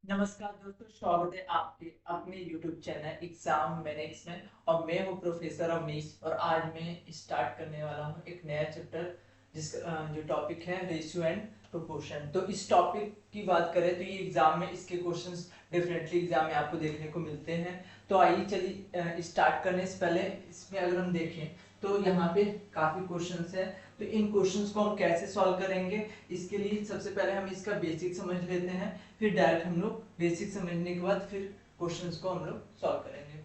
नमस्कार दोस्तों, स्वागत है आपके अपने YouTube चैनल एग्जाम मैनेजमेंट। और मैं हूँ प्रोफेसर अवनीश और आज मैं स्टार्ट करने वाला हूँ एक नया चैप्टर जिसका जो टॉपिक है रेशियो एंड प्रोपोर्शन। तो इस टॉपिक की बात करें तो ये एग्जाम में इसके क्वेश्चंस डेफिनेटली एग्जाम में आपको देखने को मिलते हैं। तो आइए चलिए स्टार्ट करने से पहले इसमें अगर हम देखें तो यहाँ पे काफ़ी क्वेश्चंस हैं। तो इन क्वेश्चंस को हम कैसे सॉल्व करेंगे, इसके लिए सबसे पहले हम इसका बेसिक समझ लेते हैं। फिर डायरेक्ट हम लोग बेसिक समझने के बाद फिर क्वेश्चंस को हम लोग सॉल्व करेंगे।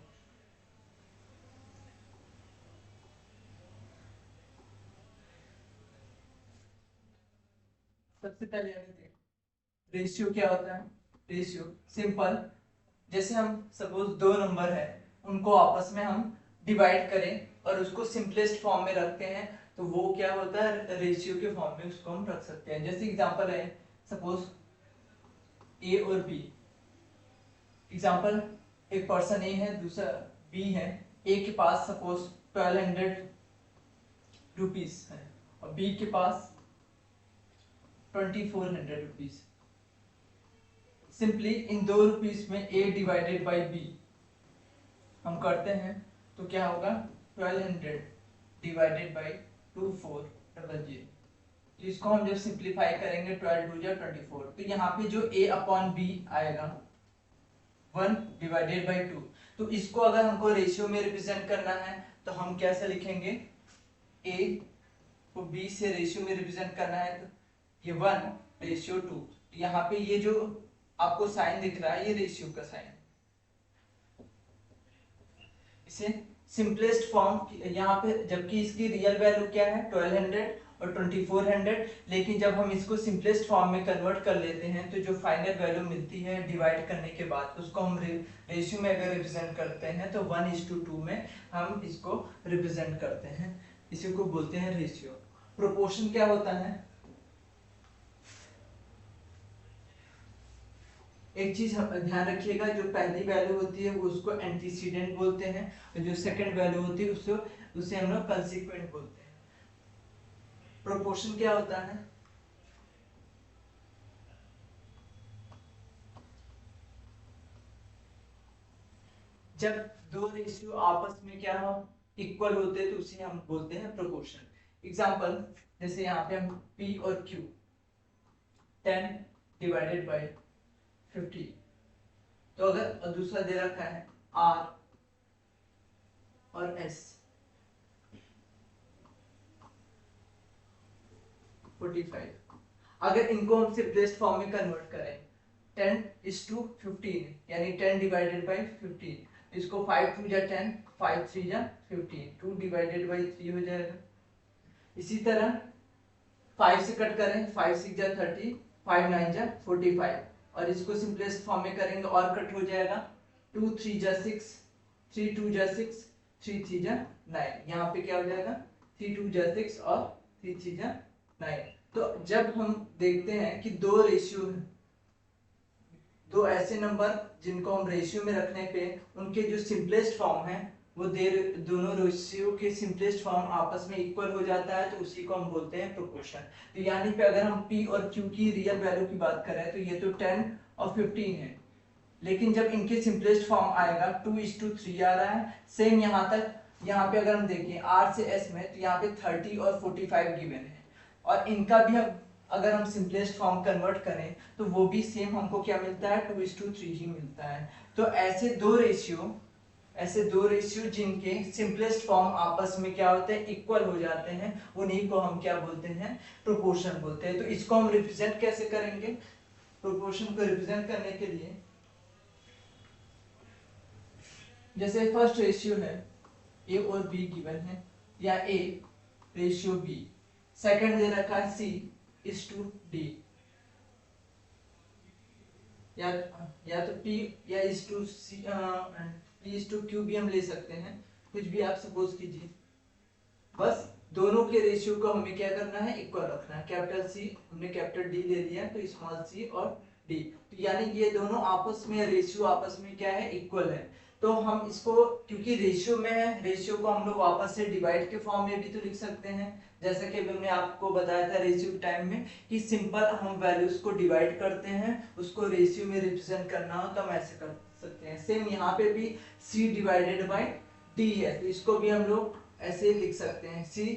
सबसे पहले हमें देखो रेशियो क्या होता है। रेशियो सिंपल, जैसे हम सपोज दो नंबर है, उनको आपस में हम डिवाइड करें और उसको सिंपलेस्ट फॉर्म में रखते हैं तो वो क्या होता है, रेशियो के फॉर्म में उसको हम रख सकते हैं। जैसे एग्जांपल है सपोज ए और बी। एग्जांपल, एक पर्सन ए है, दूसरा बी है। ए के पास सपोज 1200 रुपीज है और बी के पास 2400 रुपीज। सिंपली इन दो रुपीज में ए डिवाइडेड बाई बी हम करते हैं तो क्या होगा, 1200 डिवाइडेड बाई 2400। तो इसको हम जब सिंप्लीफाई करेंगे 12 टू जा 24, तो यहाँ पे जो a अपॉन बी आएगा 1 डिवाइडेड बाई 2। तो इसको अगर हमको रेशियो में रिप्रेजेंट करना है तो हम कैसे लिखेंगे, a को b से रेशियो में रिप्रेजेंट करना है तो ये 1:2। यहाँ पे ये जो आपको साइन दिख रहा है ये रेशियो का साइन। इसे सिंपलेस्ट फॉर्म यहाँ पे, जबकि इसकी रियल वैल्यू क्या है 1200 और 2400, लेकिन जब हम इसको सिंपलेस्ट फॉर्म में कन्वर्ट कर लेते हैं तो जो फाइनल वैल्यू मिलती है डिवाइड करने के बाद उसको हम रेशियो में अगर रिप्रेजेंट करते हैं तो 1:2 में हम इसको रिप्रेजेंट करते हैं। इसी को बोलते हैं रेशियो। प्रोपोर्शन क्या होता है, एक चीज ध्यान रखिएगा, जो पहली वैल्यू होती है वो उसको एंटीसीडेंट बोलते हैं और जो सेकंड वैल्यू होती है उसको उसे हम लोग कंसीक्वेंट बोलते हैं। प्रोपोर्शन क्या होता है, जब दो रेशियो आपस में क्या हो, इक्वल होते हैं तो उसे हम बोलते हैं प्रोपोर्शन। एग्जांपल, जैसे यहाँ पे हम P और Q 10 डिवाइडेड बाई 50। तो अगर दूसरा दे रखा है R और S 45, अगर इनको हम सिंपलेस्ट फॉर्म में कन्वर्ट करें 10:15 यानी 10 डिवाइडेड बाई 15, इसको 5 2 जा 10, 5 3 जा 15, 2 डिवाइडेड बाई 3 हो जाएगा। इसी तरह 5 से कट करें, 5 6 जा 30, 5 9 जा 45, और इसको सिंपलेस्ट फॉर्म में करेंगे और कट हो जाएगा 2 3 जा 6, 3 2 जा 6, 3 3 जा 9। यहाँ पे क्या हो जाएगा, 3 2 जा 6 और 3 3 जा 9। तो जब हम देखते हैं कि दो रेशियो, दो ऐसे नंबर जिनको हम रेशियो में रखने पे उनके जो सिंपलेस्ट फॉर्म है वो दोनों रेशियो के सिंपलेस्ट फॉर्म आपस में इक्वल हो जाता है तो उसी को हम बोलते हैं प्रोपोर्शन। तो यानी पे अगर हम P और Q की रियल वैल्यू की बात करें तो ये तो 10 और 15 है, लेकिन जब इनके सिंपलेस्ट फॉर्म आएगा 2:3 आ रहा है। सेम यहाँ तक, यहाँ पे अगर हम देखें R से S में तो यहाँ पे 30 और 45 गिवन है, और इनका भी हम अगर हम सिंपलेस्ट फॉर्म कन्वर्ट करें तो वो भी सेम हमको क्या मिलता है, 2:3 ही मिलता है। तो ऐसे दो रेशियो जिनके सिंपलेस्ट फॉर्म आपस में क्या होते हैं, इक्वल हो जाते हैं, उन्हीं को हम क्या बोलते हैं, प्रोपोर्शन बोलते हैं। तो इसको हम रिप्रेजेंट कैसे करेंगे, प्रोपोर्शन को रिप्रेजेंट करने के लिए जैसे फर्स्ट रेशियो है ए और बी गिवन है, या ए रेशियो बी, सेकंड दे रखा है सी इज टू डी, या तो पी या is to C, P is to Q भी हम ले सकते हैं, कुछ भी आप सपोज कीजिए। बस दोनों के रेशियो को हमें क्या करना है, इक्वल रखना है। कैपिटल सी हमने कैपिटल डी ले लिया तो स्मॉल सी और डी, तो यानी ये दोनों आपस में रेशियो आपस में क्या है, इक्वल है। तो हम इसको क्योंकि रेशियो में है, रेशियो को हम लोग वापस से डिवाइड के फॉर्म में भी तो लिख सकते हैं, जैसा कि अभी हमने आपको बताया था रेशियो टाइम में कि सिंपल हम वैल्यूज को डिवाइड करते हैं, उसको रेशियो में रिप्रेजेंट करना हो तो हम ऐसे कर सकते हैं। सेम यहाँ पे भी c डिवाइडेड बाई d है, तो इसको भी हम लोग ऐसे लिख सकते हैं, c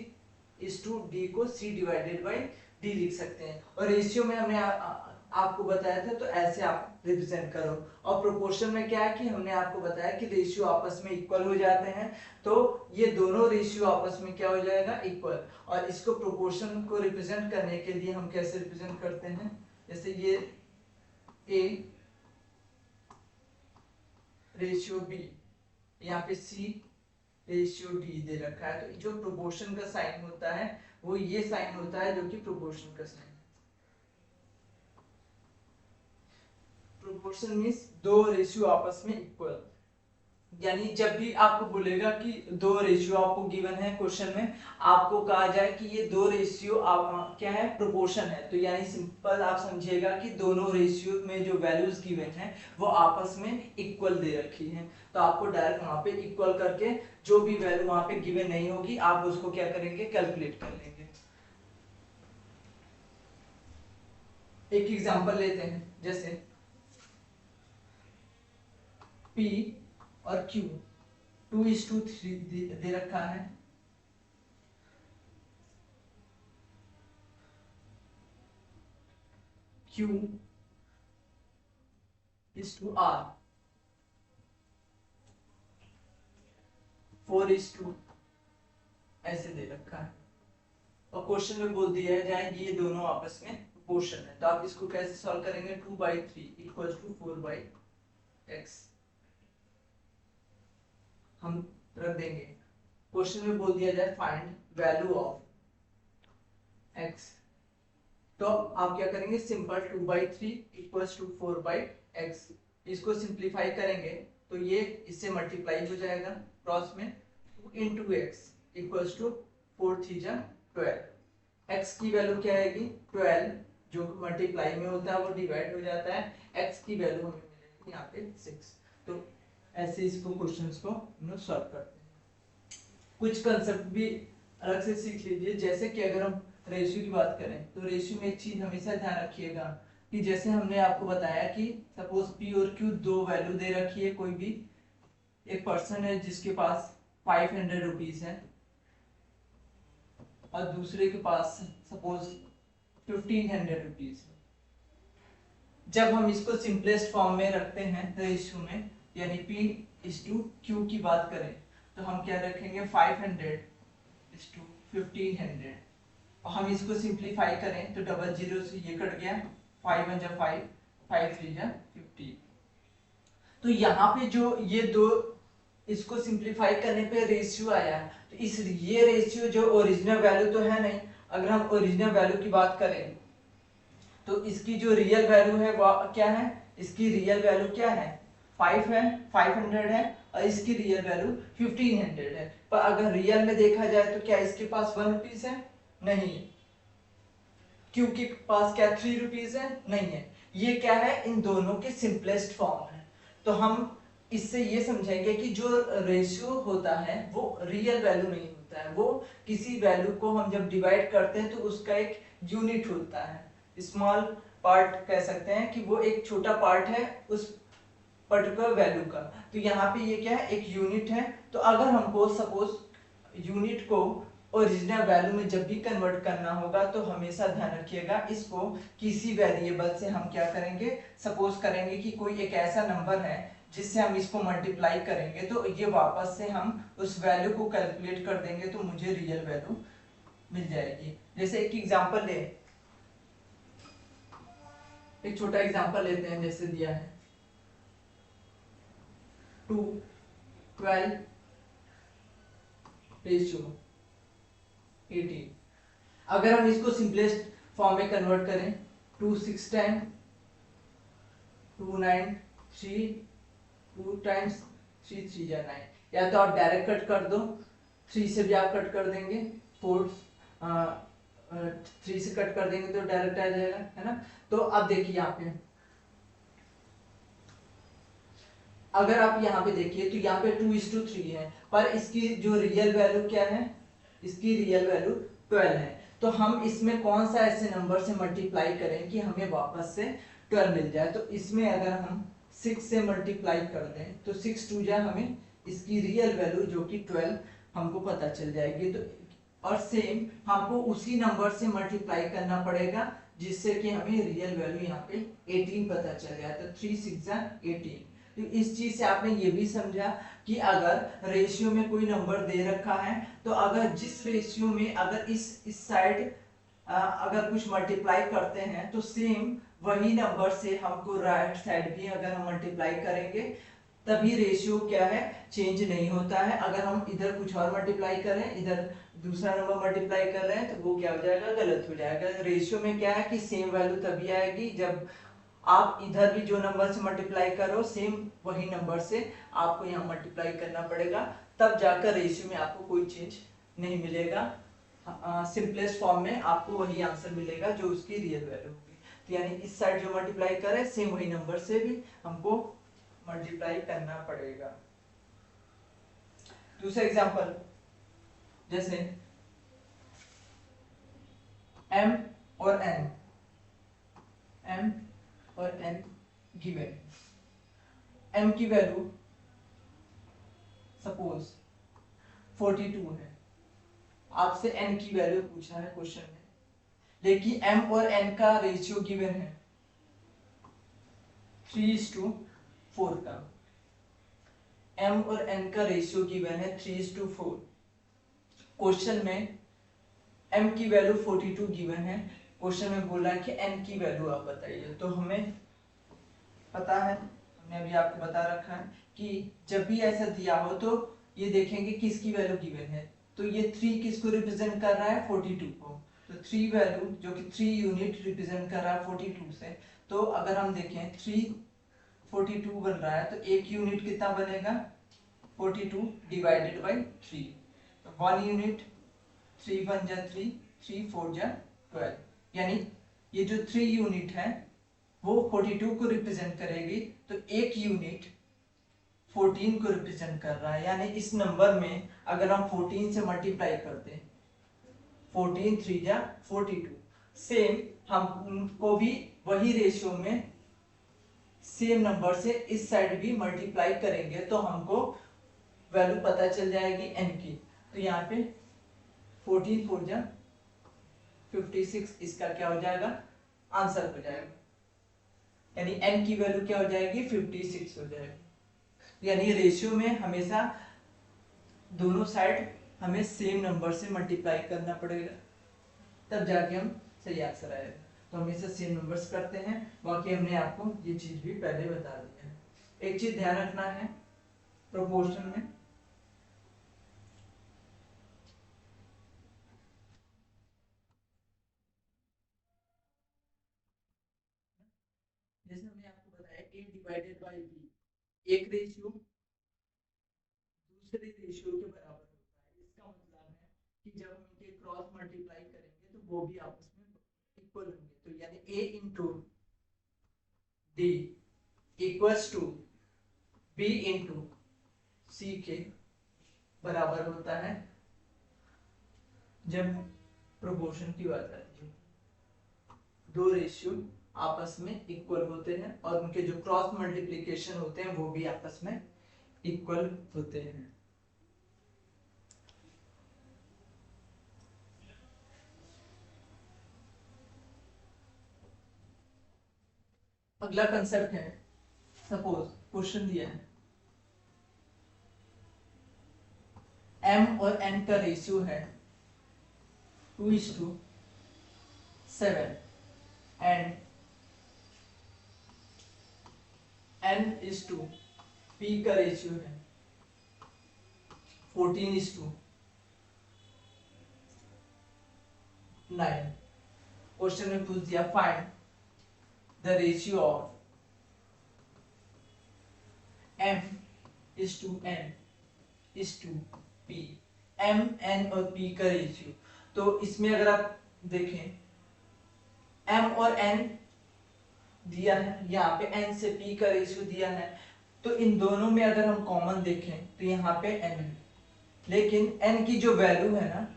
इज टू d को c डिवाइडेड बाई d लिख सकते हैं। और रेशियो में हमने आपको बताया था तो ऐसे आप रिप्रेजेंट करो। और प्रोपोर्शन में क्या है कि हमने आपको बताया कि रेशियो आपस में इक्वल हो जाते हैं, तो ये दोनों रेशियो आपस में क्या हो जाएगा, इक्वल। और इसको प्रोपोर्शन को रिप्रेजेंट करने के लिए हम कैसे रिप्रेजेंट करते हैं, जैसे ये a रेशियो b, यहाँ पे c रेशियो d दे रखा है, तो जो प्रोपोर्शन का साइन होता है वो ये साइन होता है जो कि प्रोपोर्शन का साइन। प्रोपोर्शन मींस दो रेशियो आपस में इक्वल, यानी जब भी आपको बोलेगा कि दो रेशियो आपको गिवन है क्वेश्चन में, आपको कहा जाए कि ये दो रेशियो क्या है, प्रोपोर्शन है, तो यानी सिंपल आप समझिएगा कि दोनों रेशियो में जो वैल्यूज गिवन है वो आपस में इक्वल दे रखी है, तो आपको डायरेक्ट वहां पे इक्वल करके जो भी वैल्यू वहां पे गिवन नहीं होगी आप उसको क्या करेंगे, कैलकुलेट कर लेंगे। एक एग्जांपल लेते हैं, जैसे P और Q 2:3 दे रखा है, Q is to R 4:, ऐसे दे रखा है। और क्वेश्चन में बोल दिया जाए ये दोनों आपस में प्रोपोर्शन है, तो आप इसको कैसे सॉल्व करेंगे, 2/3 इक्वल्स टू 4/x हम रख देंगे। क्वेश्चन में बोल दिया जाए फाइंड वैल्यू ऑफ x, तो आप क्या करेंगे, सिंपल 2/3 इक्वल्स टू 4/x, इसको सिंप्लीफाई करेंगे तो ये इससे मल्टीप्लाई हो जाएगा, क्रॉस में 2 into x इक्वल्स टू 4 3 जा 12, x की वैल्यू क्या आएगी 12, जो मल्टीप्लाई में होता है वो डिवाइड हो जाता है, x की वैल्यू हमें मिलेगी यहाँ पे 6। तो ऐसे इसको क्वेश्चंस को हम लोग सॉल्व करते हैं। कुछ कंसेप्ट भी अलग से सीख लीजिए, जैसे कि अगर हम रेशियो की बात करें तो रेशियो में एक चीज हमेशा ध्यान रखिएगा कि जैसे हमने आपको बताया कि सपोज P और Q दो वैल्यू दे रखी है, कोई भी एक पर्सन है जिसके पास 500 रुपीज है और दूसरे के पास सपोज 1500 रुपीज है। जब हम इसको सिंपलेस्ट फॉर्म में रखते हैं रेशियो में, यानी P/Q की बात करें तो हम क्या रखेंगे 500/1500, और हम इसको सिंप्लीफाई करें तो डबल जीरो से ये कट गया, 5 1 जा 5 5 3 जा 50। तो यहाँ पे जो ये दो इसको सिंप्लीफाई करने पे रेशियो आया, तो इस ये रेशियो जो ओरिजिनल वैल्यू तो है नहीं, अगर हम ओरिजिनल वैल्यू की बात करें तो इसकी जो रियल वैल्यू है वो क्या है, इसकी रियल वैल्यू क्या है 5 है, 500 है, और इसकी रियल वैल्यू 1500 है। पर अगर रियल में देखा जाए तो क्या इसके पास 1 रुपीज है, नहीं है। Q के पास क्या 3 रुपीज है, नहीं है। ये क्या है, इन दोनों के सिंपलेस्ट फॉर्म है। तो हम इससे ये समझेंगे कि जो रेशियो होता है वो रियल वैल्यू नहीं होता है, वो किसी वैल्यू को हम जब डिवाइड करते हैं तो उसका एक यूनिट होता है, स्मॉल पार्ट कह सकते हैं कि वो एक छोटा पार्ट है उस पर्टिकुलर वैल्यू का। तो यहाँ पे ये क्या है, एक यूनिट है। तो अगर हमको सपोज यूनिट को ओरिजिनल वैल्यू में जब भी कन्वर्ट करना होगा तो हमेशा ध्यान रखिएगा इसको किसी वेरिएबल से हम क्या करेंगे, सपोज करेंगे कि कोई एक ऐसा नंबर है जिससे हम इसको मल्टीप्लाई करेंगे तो ये वापस से हम उस वैल्यू को कैलकुलेट कर देंगे तो मुझे रियल वैल्यू मिल जाएगी। जैसे एक एग्जांपल ले, एक छोटा एग्जांपल लेते हैं, जैसे दिया है 2 12 रेशियो 18। अगर हम इसको सिंपलेस्ट फॉर्म में कन्वर्ट करें 2 6 10 2 9 3 2 टाइम्स 3 3 जा 9, या तो आप डायरेक्ट कट कर दो, 3 से भी आप कट कर देंगे, 4 3 से कट कर देंगे तो डायरेक्ट आ जाएगा, है ना। तो अब देखिए यहाँ पे अगर आप यहाँ पे देखिए तो यहाँ पे 2:3 है, पर इसकी जो रियल वैल्यू क्या है, इसकी रियल वैल्यू 12 है। तो हम इसमें कौन सा ऐसे नंबर से मल्टीप्लाई करें कि हमें वापस से 12 मिल जाए। तो इसमें अगर हम 6 से मल्टीप्लाई कर दें तो 6 2 जा हमें इसकी रियल वैल्यू जो कि 12 हमको पता चल जाएगी। तो और सेम हमको उसी नंबर से मल्टीप्लाई करना पड़ेगा जिससे कि हमें रियल वैल्यू यहाँ पे 18 पता चल जाए। तो 3 6 जा 18। तो इस चीज से आपने ये भी समझा कि अगर रेशियो में कोई नंबर दे रखा है तो अगर जिस रेशियो में अगर इस साइड अगर कुछ मल्टीप्लाई करते हैं तो सेम वही नंबर से हमको राइट साइड भी अगर हम मल्टीप्लाई करेंगे तभी रेशियो क्या है, चेंज नहीं होता है। अगर हम इधर कुछ और मल्टीप्लाई करें, इधर दूसरा नंबर मल्टीप्लाई कर रहे हैं तो वो क्या हो जाएगा, गलत हो जाएगा। रेशियो में क्या है कि सेम वैल्यू तभी आएगी जब आप इधर भी जो नंबर से मल्टीप्लाई करो सेम वही नंबर से आपको यहाँ मल्टीप्लाई करना पड़ेगा, तब जाकर रेशियो में आपको कोई चेंज नहीं मिलेगा। सिंपलेस्ट फॉर्म में आपको वही आंसर मिलेगा जो उसकी रियल वैल्यू होगी। तो यानी इस साइड जो मल्टीप्लाई करे सेम वही नंबर से भी हमको मल्टीप्लाई करना पड़ेगा। दूसरा एग्जांपल, जैसे m और n, m और n गिवन, m की वैल्यू सपोज 42 है, आपसे n की वैल्यू पूछा है क्वेश्चन में, लेकिन m और n का रेशियो गिवन है 3:4 का। m और n का रेशियो गिवन है 3:4। क्वेश्चन में m की वैल्यू 42 गिवन है, क्वेश्चन में बोला है कि n की वैल्यू आप बताइए। तो हमें पता है, हमने अभी आपको बता रखा है कि जब भी ऐसा दिया हो तो ये देखेंगे किसकी वैल्यू गिवन है। तो ये 3 किसको रिप्रेजेंट कर रहा है, 42 को। तो 3 वैल्यू जो कि 3 यूनिट रिप्रेजेंट कर रहा है 42 से। तो अगर हम देखें 3 42 बन रहा है तो एक यूनिट कितना बनेगा, 42 डिवाइडेड बाई 3। तो 1 यूनिट 3 1 जा 3, 3 4 जा 12, यानी ये जो 3 यूनिट है वो 42 को रिप्रेजेंट करेगी। तो एक यूनिट 14 को रिप्रेजेंट कर रहा है, यानी इस नंबर में अगर हम 14 से मल्टीप्लाई करते हैं, 14 3 जा 42, सेम हमको भी वही रेशियो में सेम नंबर से इस साइड भी मल्टीप्लाई करेंगे तो हमको वैल्यू पता चल जाएगी n की। तो यहाँ पे 14 4 जा 56 इसका क्या हो जाएगा, आंसर हो जाएगा, यानी n की वैल्यू क्या हो जाएगी, 56 हो जाएगी। यानी रेशियो में हमेशा दोनों साइड हमें सेम नंबर से मल्टीप्लाई करना पड़ेगा, तब जाके हम सही आंसर आएगा। तो हमेशा सेम नंबर्स करते हैं। बाकी हमने आपको ये चीज भी पहले बता दी है। एक चीज ध्यान रखना है, प्रोपोर्शन में जैसे हमने आपको बताया a डिवाइडेड बाय b, एक रेशियो दूसरे रेशियो के बराबर होता है। इसका मतलब है कि जब हम इनके क्रॉस मल्टीप्लाई करेंगे तो वो भी आपस में इक्वल होंगे। तो यानी a into d equals to b into c के बराबर होता है जब प्रोपोर्शन की बात आती है। दो रेशियो आपस में इक्वल होते हैं और उनके जो क्रॉस मल्टीप्लिकेशन होते हैं वो भी आपस में इक्वल होते हैं। अगला कंसेप्ट है, सपोज क्वेश्चन दिया है m और n का रेशियो है 2:7 एंड n:p का रेशियो है 14:9। क्वेश्चन में पूछ दिया find the ratio of m:n:p, m n और p का रेशियो। तो इसमें अगर आप देखें m और n दिया है, यहाँ पे n से p का रेशियो दिया है, तो इन दोनों में अगर हम कॉमन देखें तो यहाँ पे n है, लेकिन n की जो वैल्यू है ना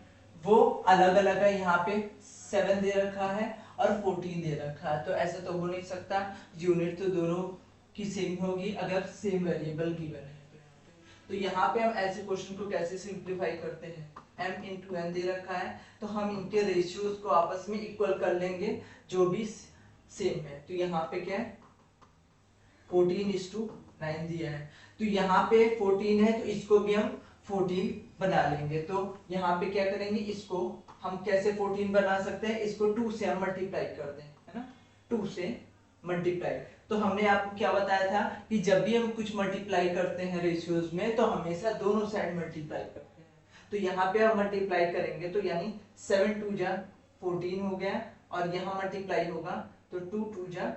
वो अलग अलग है। यहाँ पे 7 दे रखा है और 14 दे रखा है, तो ऐसा तो हो नहीं सकता। यूनिट तो दोनों की सेम होगी अगर सेम वेरिएबल गिवन है। तो यहाँ पे हम ऐसे क्वेश्चन को कैसे सिंप्लीफाई करते हैं, m इंटू एन दे रखा है तो हम इनके रेशियोज को आपस में इक्वल कर लेंगे जो भी सेम है। तो यहाँ पे क्या है 14:9 दिया है, तो यहाँ पे 14 है तो इसको भी हम 14 बना लेंगे। तो यहाँ पे क्या करेंगे, इसको हम कैसे 14 बना सकते हैं, इसको 2 से हम मल्टीप्लाई कर दें, है ना, 2 से मल्टीप्लाई। तो हमने आपको क्या बताया था कि जब भी हम कुछ मल्टीप्लाई करते हैं रेशियोज में तो हमेशा दोनों साइड मल्टीप्लाई करते हैं। तो यहाँ पे हम मल्टीप्लाई करेंगे तो यानी 7 2 जा 14 हो गया, और यहाँ मल्टीप्लाई होगा तो 2 2 जा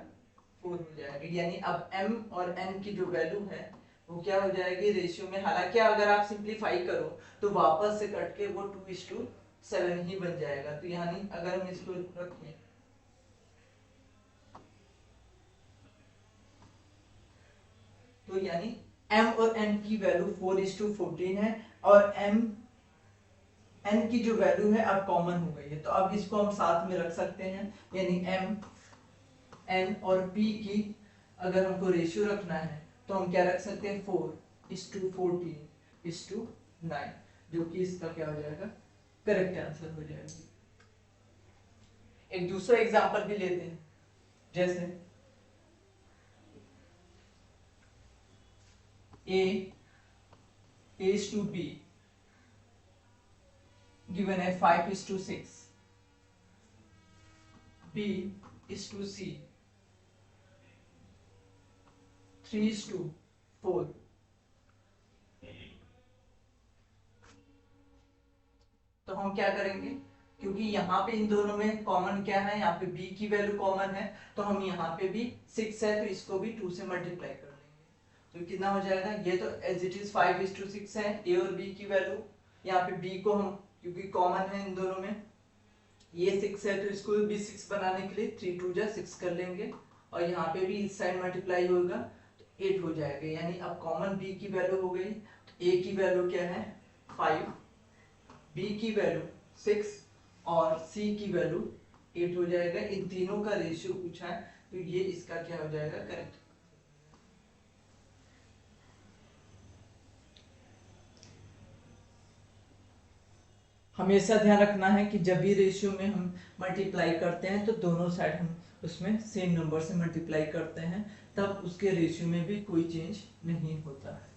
4 हो जाएगा। यानी अब m और n की जो वैल्यू है वो क्या हो जाएगी रेशियो में। हालांकि अगर आप सिंप्लीफाई करो तो वापस से कट के वो 2:7 ही बन जाएगा। तो यानी अगर हम इसको रखें तो यानी m और n की वैल्यू 4:14 है, और n की जो वैल्यू है अब कॉमन हो गई है, तो अब इसको हम साथ में रख सकते हैं। यानी m n और p की अगर हमको रेशियो रखना है तो हम क्या रख सकते हैं 4:14:9, जो कि इसका क्या हो जाएगा करेक्ट आंसर हो जाएगा। एक दूसरा एग्जांपल भी लेते हैं, जैसे a is to b given है 5:6, b is to c 3:4। तो हम क्या करेंगे, क्योंकि यहाँ पे इन दोनों में कॉमन क्या है, यहाँ पे b की वैल्यू कॉमन है, तो हम यहाँ पे भी 6 है तो इसको भी 2 से मल्टीप्लाई कर लेंगे। तो कितना हो जाएगा, ये तो एज इट इज 5:6 है a और b की वैल्यू। यहाँ पे b को हम क्योंकि कॉमन है इन दोनों में, ये 6 है तो इसको भी 6 बनाने के लिए 3 2 जा 6 कर लेंगे, और यहाँ पे भी इस साइड मल्टीप्लाई होगा तो 8 हो जाएगा। यानी अब कॉमन b की वैल्यू हो गई, a की वैल्यू क्या है 5, b की वैल्यू 6 और c की वैल्यू 8 हो जाएगा। इन तीनों का रेशियो पूछा है तो ये इसका क्या हो जाएगा करेक्ट। हमेशा ध्यान रखना है कि जब भी रेशियो में हम मल्टीप्लाई करते हैं तो दोनों साइड हम उसमें सेम नंबर से मल्टीप्लाई करते हैं, तब उसके रेशियो में भी कोई चेंज नहीं होता है।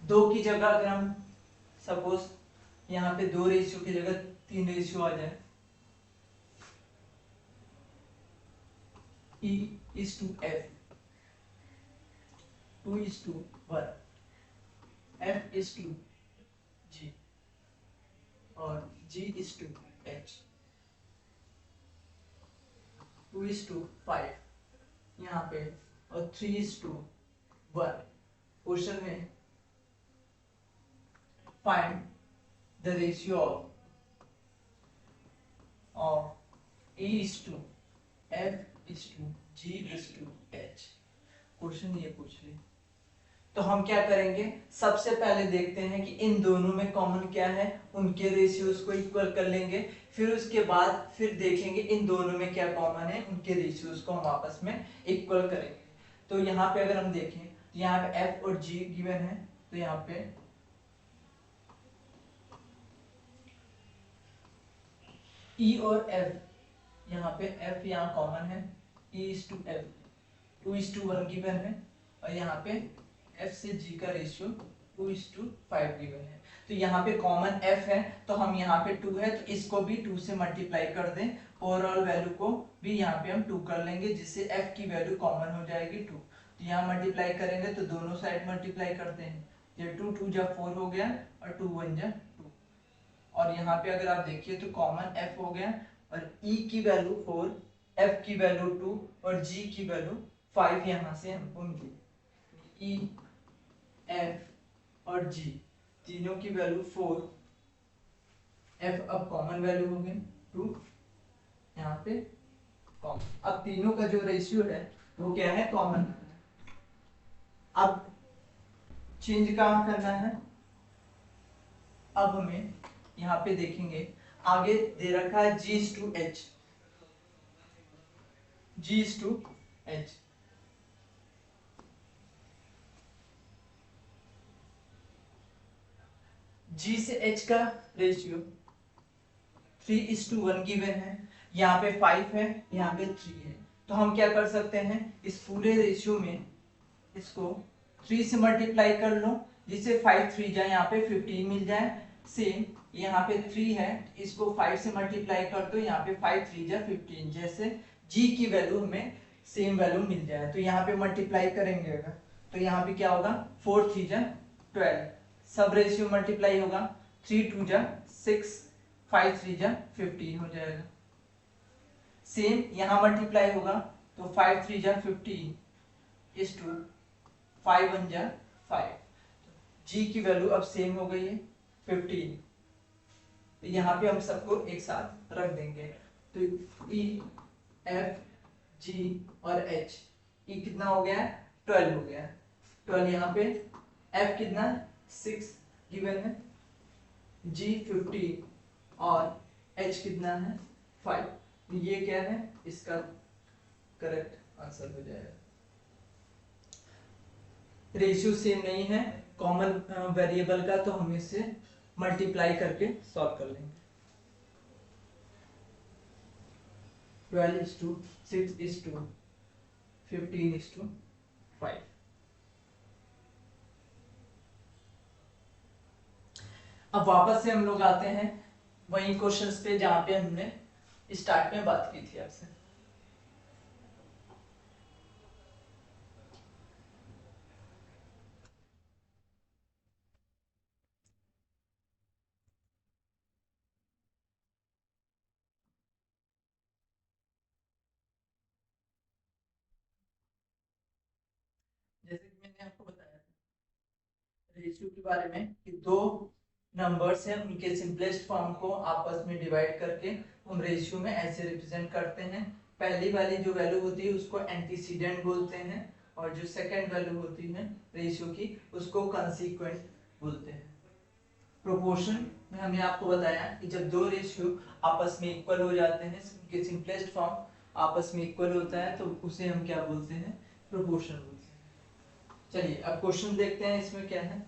2 की जगह अगर हम सपोज यहाँ पे 2 रेशियो की जगह 3 रेशियो आ जाए, E is to F 2:1, F is to G और G is to H 2:5 यहाँ पे, और 3:1। क्वेश्चन में find the ratio of E is to F is to G is to H। Question ये पूछ रही। तो हम क्या करेंगे, सबसे पहले देखते हैं कि इन दोनों में कॉमन क्या है, उनके रेशियोज को इक्वल कर लेंगे। फिर उसके बाद फिर देखेंगे इन दोनों में क्या कॉमन है, उनके रेशियोज को हम आपस में इक्वल करेंगे। तो यहाँ पे अगर हम देखें तो यहाँ पे F और G गिवन है, तो यहाँ पे E और F, यहाँ पे F यहाँ कॉमन है, E is to F 2:1 given है, और यहाँ पे F से G का रेशियो 2:5 गिवन है। तो यहाँ पे कॉमन F है तो हम यहाँ पे 2 है तो इसको भी 2 से मल्टीप्लाई कर दें, ओवरऑल वैल्यू को भी यहाँ पे हम 2 कर लेंगे, जिससे F की वैल्यू कॉमन हो जाएगी 2। तो यहाँ मल्टीप्लाई करेंगे तो दोनों साइड मल्टीप्लाई करते हैं, ये 2 2 जा 4 हो गया और 2 1 जा 2, और यहाँ पे अगर आप देखिए तो कॉमन F हो गया, और E की वैल्यू 4, F की वैल्यू 2 और G की वैल्यू 5 यहाँ से हमको मिली। E F और G तीनों की वैल्यू 4, F अब कॉमन वैल्यू हो गई 2, यहाँ पे कॉमन। अब तीनों का जो रेशियो है वो क्या है, कॉमन। अब चेंज कहाँ करना है, अब हमें यहाँ पे देखेंगे आगे दे रखा है G/H, G/H। G से H का रेशियो 3:1 गिवन है, यहाँ पे 5 है, यहाँ पे 3 है। तो हम क्या कर सकते हैं, इस पूरे रेशियो में इसको 3 से मल्टीप्लाई कर लो, जिससे 5 3 जाए, यहाँ पे 15 मिल जाए। सेम यहाँ पे 3 है, इसको 5 से मल्टीप्लाई कर दो, यहाँ पे 5 3 जा 15, जैसे G की वैल्यू हमें सेम वैल्यू मिल जाए। तो यहाँ पे मल्टीप्लाई करेंगे अगर, तो यहाँ पे क्या होगा, 4 3 जा 12, सब रेशियो मल्टीप्लाई होगा, 3 2 जा 6, 5 3 जा 15 हो जाएगा। सेम यहाँ मल्टीप्लाई होगा, तो 5 3 जा 15 इज टू 5 1 जा 5। जी की वैल्यू अब सेम हो गई है 15। तो यहाँ पे हम सबको एक साथ रख देंगे, तो E F G और H, E कितना हो गया है, 12 हो गया है। 12 यहाँ पे, F कितना 6 गिवन है, G 15 और H कितना है 5। तो ये क्या है, इसका करेक्ट आंसर हो जाएगा। रेशियो सेम नहीं है कॉमन वेरिएबल का, तो हम इसे मल्टीप्लाई करके सॉल्व कर लेंगे। 12:6:15:5। अब वापस से हम लोग आते हैं वही क्वेश्चंस पे जहां पे हमने स्टार्ट में बात की थी आपसे। जैसे कि मैंने आपको बताया रेशियो के बारे में कि दो नंबर्स हैं, उनके सिंपलेस्ट फॉर्म को आपस में डिवाइड करके हम रेशियो में ऐसे रिप्रेजेंट करते हैं। पहली वाली जो वैल्यू होती है उसको एंटीसीडेंट बोलते हैं, और जो सेकंड वैल्यू होती है रेशियो की उसको कंसीक्वेंट बोलते हैं। प्रोपोर्शन में हमने आपको बताया कि जब दो रेशियो आपस में इक्वल हो जाते हैं, उनके सिंपलेस्ट फॉर्म आपस में इक्वल होता है, तो उसे हम क्या बोलते हैं, प्रोपोर्शन बोलते हैं। चलिए अब क्वेश्चन देखते हैं इसमें क्या है।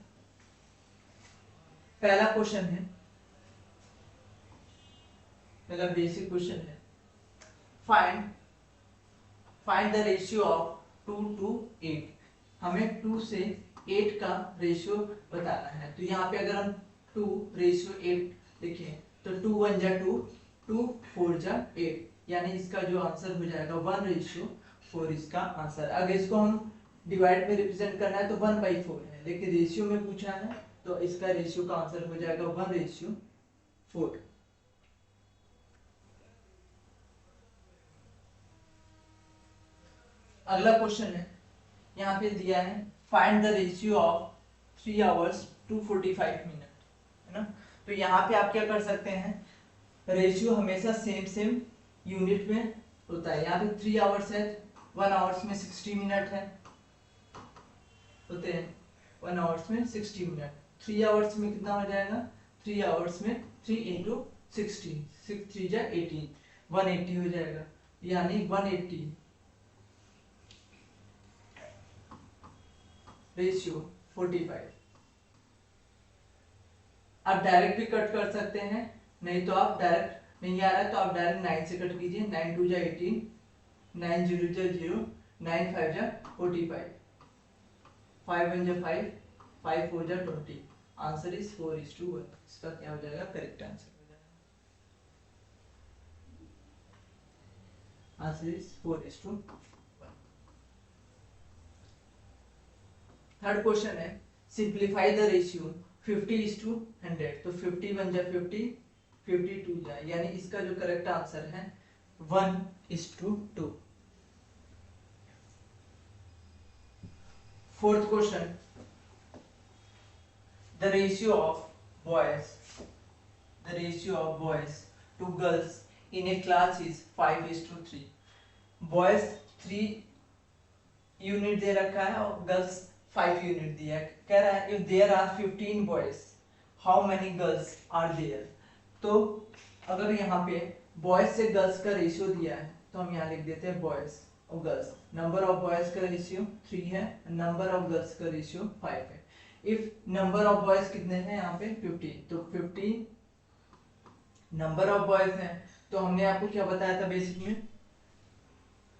पहला क्वेश्चन है, पहला बेसिक क्वेश्चन है, find find the ratio of 2 to 8। हमें 2 से 8 का रेशियो बताना है। तो यहाँ पे अगर हम 2:8 लिखें तो 2 1 जा 2, 2 4 जा 8, यानी इसका जो आंसर हो जाएगा 1:4 इसका आंसर। अगर इसको हम डिवाइड में रिप्रेजेंट करना है तो 1/4 है, लेकिन रेशियो में पूछा है तो इसका रेशियो का आंसर हो जाएगा 1:4। अगला क्वेश्चन है, यहाँ पे दिया है find the ratio of 3 hours 2:45 minutes, है ना। तो यहाँ पे आप क्या कर सकते हैं, रेशियो हमेशा सेम यूनिट में होता है। यहाँ पे 3 hours है, 1 hours में 60 मिनट है, होते हैं 1 hours में 60 मिनट। 3 hours में कितना हो जाएगा, 3 hours में 3 into 60, 6 3 जा 18, 180 हो जाएगा, यानी 180 रेशियो 45। आप डायरेक्ट भी कट कर सकते हैं, नहीं तो आप डायरेक्ट नहीं आ रहा है तो आप डायरेक्ट 9 से कट कीजिए। 9 2 जा 18, 9 0 जा 0, 9 5 जा 45, 5 1 जा 5, 5 4 जा 20। Answer is 4:1। इसका क्या हो जाएगा, करेक्ट आंसर हो जाएगा। Answer is 4:1। थर्ड क्वेश्चन है, सिंप्लीफाई द रेशियो 50:100। तो 50 1 जा 50, 52 जा, यानी इसका जो करेक्ट आंसर है 1:2। Fourth question, the ratio of boys to girls in a class is 5:3। Boys 3 unit दे रखा है और गर्ल्स 5 यूनिट दिया है। कह रहा है if there are 15 boys how many girls are there. तो अगर यहाँ पे बॉयज से गर्ल्स का रेशियो दिया है तो हम यहाँ लिख देते हैं बॉयज और गर्ल्स। नंबर ऑफ बॉयज का रेशियो 3 है, नंबर ऑफ गर्ल्स का रेशियो 5 है। इफ नंबर ऑफ बॉयज कितने हैं यहाँ पे 15, तो 15 नंबर ऑफ बॉयज हैं। तो हमने आपको क्या बताया था बेसिक में,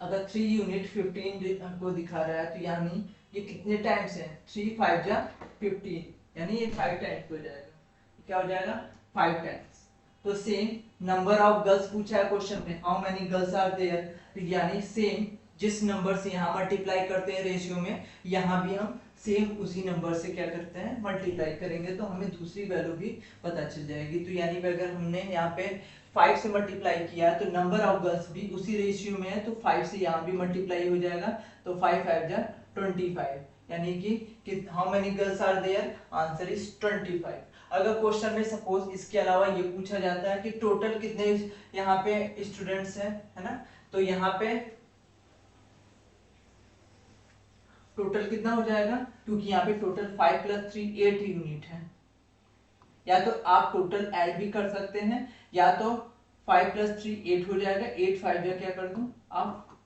अगर 3 यूनिट 15 को दिखा रहा है तो यानी ये कितने टाइम्स है, 3 5 जा 15, यानी ये 5 टाइम्स हो जाएगा। क्या हो जाएगा 5 टाइम्स। तो सेम नंबर ऑफ गर्ल्स पूछा है क्वेश्चन में, how many girls are there, तो यानी सेम जिस नंबर से यहाँ मल्टीप्लाई करते हैं रेशियो में, यहाँ भी हम सेम उसी नंबर से क्या करते हैं मल्टीप्लाई करेंगे, तो हमें दूसरी वैल्यू भी पता चल जाएगी। तो यानी अगर हमने यहाँ पे 5 से मल्टीप्लाई किया है तो नंबर ऑफ गर्ल्स भी उसी रेशियो में है, तो 5 से यहाँ भी मल्टीप्लाई हो जाएगा, तो 5 5 जा 25, यानी कि how many girls are there, answer is 25। अगर क्वेश्चन में सपोज इसके अलावा ये पूछा जाता है कि टोटल कितने यहाँ पे स्टूडेंट्स हैं, है ना, तो यहाँ पे टोटल कितना हो जाएगा, क्योंकि यहाँ पे टोटल 5 + 3 8 यूनिट है। या तो आप टोटल ऐड भी कर सकते हैं, या तो 5 + 3 8 हो जाएगा, 8 5 जा क्या कर दूं आप,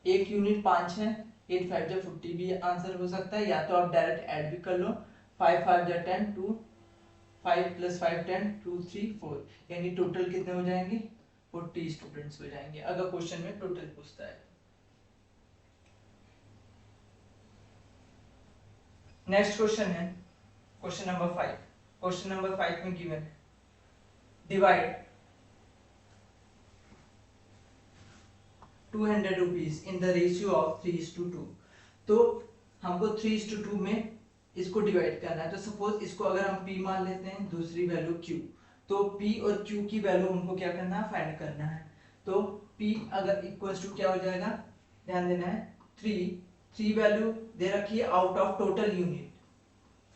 एक यूनिट 5 है, 8 5 जा 50 भी आंसर हो सकता है, या तो आप डायरेक्ट ऐड भी कर लो, 5 5 जा 10 2 5 + 5 10 2 3 4, यानी टोटल कितने हो जाएंगे 40 स्टूडेंट्स हो जाएंगे, अगर क्वेश्चन में टोटल पूछता है। नेक्स्ट क्वेश्चन है क्वेश्चन नंबर 5। क्वेश्चन नंबर 5 में गिवन है divide 200 rupees in the ratio of 3:2। तो हमको 3:2 में इसको डिवाइड करना है। तो सपोज इसको अगर हम p मान लेते हैं, दूसरी वैल्यू q, तो p और q की वैल्यू हमको क्या करना है फाइंड करना है। तो p अगर इक्वल्स टू क्या हो जाएगा, ध्यान देना है 3 वैल्यू दे रखी है आउट ऑफ टोटल यूनिट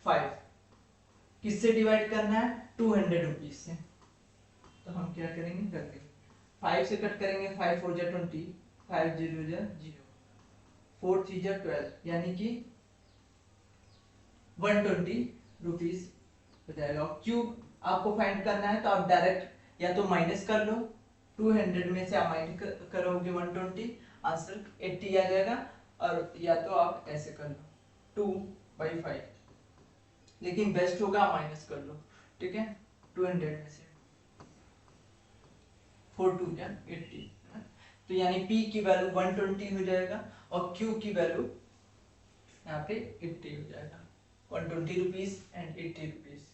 5, किससे डिवाइड करना है 200 रुपीज से। तो हम क्या करेंगे कर देंगे 5 से कट करेंगे, 5 4 जा 20, 5 0 जा 0, 4 3 जा 12, यानी कि 120 रुपीज हो जाएगा। क्यूब आपको फाइंड करना है तो आप डायरेक्ट या तो माइनस कर लो, 200 में से आप माइनस करोगे 120, आंसर 80 आ जाएगा, और या तो आप ऐसे कर लो 2/5, लेकिन बेस्ट होगा माइनस कर लो, ठीक है 200 में से 4 2 जा 80, तो यानी p की वैल्यू 120 हो जाएगा और q की वैल्यू यहाँ पे 80 हो जाएगा, 120 रुपीज एंड 80 रुपीज।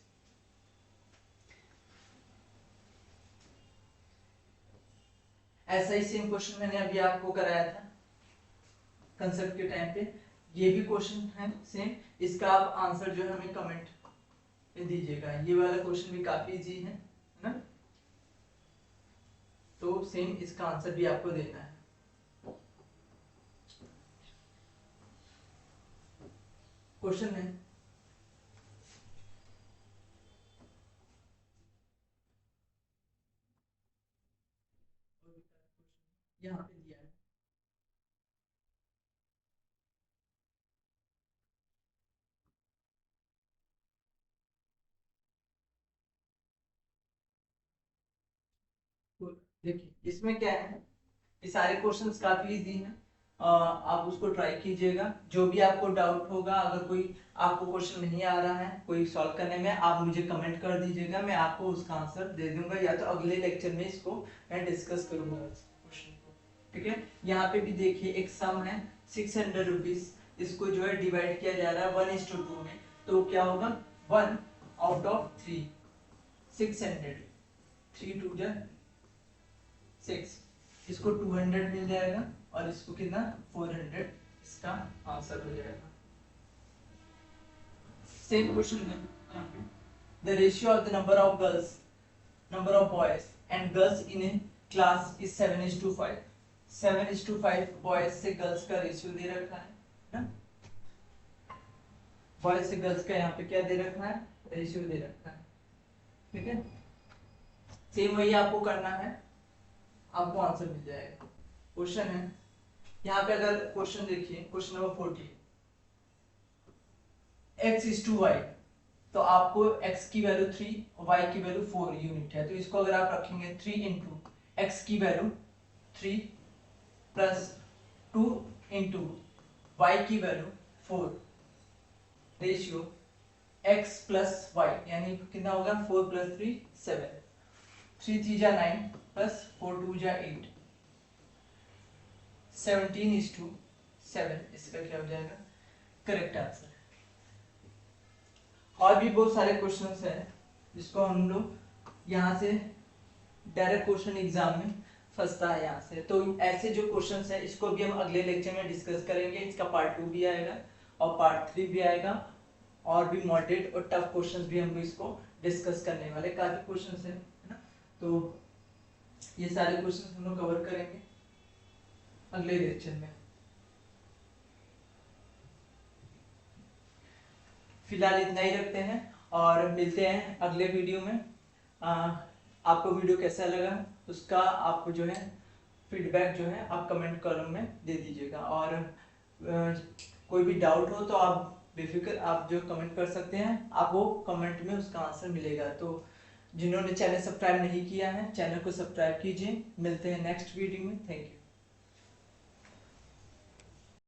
ऐसा ही सेम क्वेश्चन मैंने अभी आपको कराया था कंसेप्ट के टाइम पे, ये भी क्वेश्चन है सेम, इसका आप आंसर जो है हमें कमेंट में दीजिएगा। ये वाला क्वेश्चन भी काफी इजी है ना, तो सेम इसका आंसर भी आपको देना है। क्वेश्चन है यहाँ पे दिया है, तो देखिए इसमें क्या है, ये सारे क्वेश्चंस काफी इजी हैं, आप उसको ट्राई कीजिएगा। जो भी आपको डाउट होगा, अगर कोई आपको क्वेश्चन नहीं आ रहा है कोई सॉल्व करने में, आप मुझे कमेंट कर दीजिएगा, मैं आपको उसका आंसर दे दूंगा, या तो अगले लेक्चर में इसको मैं डिस्कस करूंगा क्वेश्चन को, ठीक है। यहाँ पे भी देखिए एक सम है 600 रुपीज, इसको जो है डिवाइड किया जा रहा है 1:2 में, तो क्या होगा 1 आउट ऑफ 3, 600, 3 2 जा 6, इसको 200 मिल जाएगा और इसको कितना 400, इसका आंसर हो जाएगा। सेम क्वेश्चन है यहाँ पे, the ratio of the number of boys and girls in a class is 7:5, 7:5 boys से गर्ल्स का रेशियो दे रखा है ना, बॉयज से गर्ल्स का यहाँ पे क्या दे रखा है रेशियो दे रखा है, ठीक है। सेम वही आपको करना है, आपको आंसर मिल जाएगा। क्वेश्चन है यहाँ पे अगर क्वेश्चन देखिए, question number 40, x is to Y, तो आपको x की वैल्यू 3 और y की वैल्यू 4 यूनिट है, तो इसको अगर आप रखेंगे 3 इंटू एक्स की वैल्यू 3 प्लस 2 इंटू वाई की value 4 ratio x plus Y, यानी कितना होगा 4 प्लस 3 7, 3 3 जा 9 प्लस 4 2 जा 8, 17:7, इसका क्या हो जाएगा करेक्ट आंसर। और भी बहुत सारे क्वेश्चंस हैं जिसको हम लोग यहाँ से डायरेक्ट क्वेश्चन एग्जाम में फंसता है यहाँ से, तो ऐसे जो क्वेश्चंस हैं इसको भी हम अगले लेक्चर में डिस्कस करेंगे। इसका पार्ट 2 भी आएगा और पार्ट 3 भी आएगा, और भी मॉडरेट और टफ क्वेश्चंस भी हम लोग इसको डिस्कस करने वाले, काफी क्वेश्चंस हैं, है ना। तो ये सारे क्वेश्चंस हम लोग कवर करेंगे अगले लेक्चर में। फिलहाल इतना ही रखते हैं और मिलते हैं अगले वीडियो में। आपको वीडियो कैसा लगा उसका आप जो है फीडबैक जो है आप कमेंट कॉलम में दे दीजिएगा, और कोई भी डाउट हो तो आप बेफिक्र आप जो कमेंट कर सकते हैं, आपको कमेंट में उसका आंसर मिलेगा। तो जिन्होंने चैनल सब्सक्राइब नहीं किया है चैनल को सब्सक्राइब कीजिए। मिलते हैं नेक्स्ट वीडियो में। Thank you.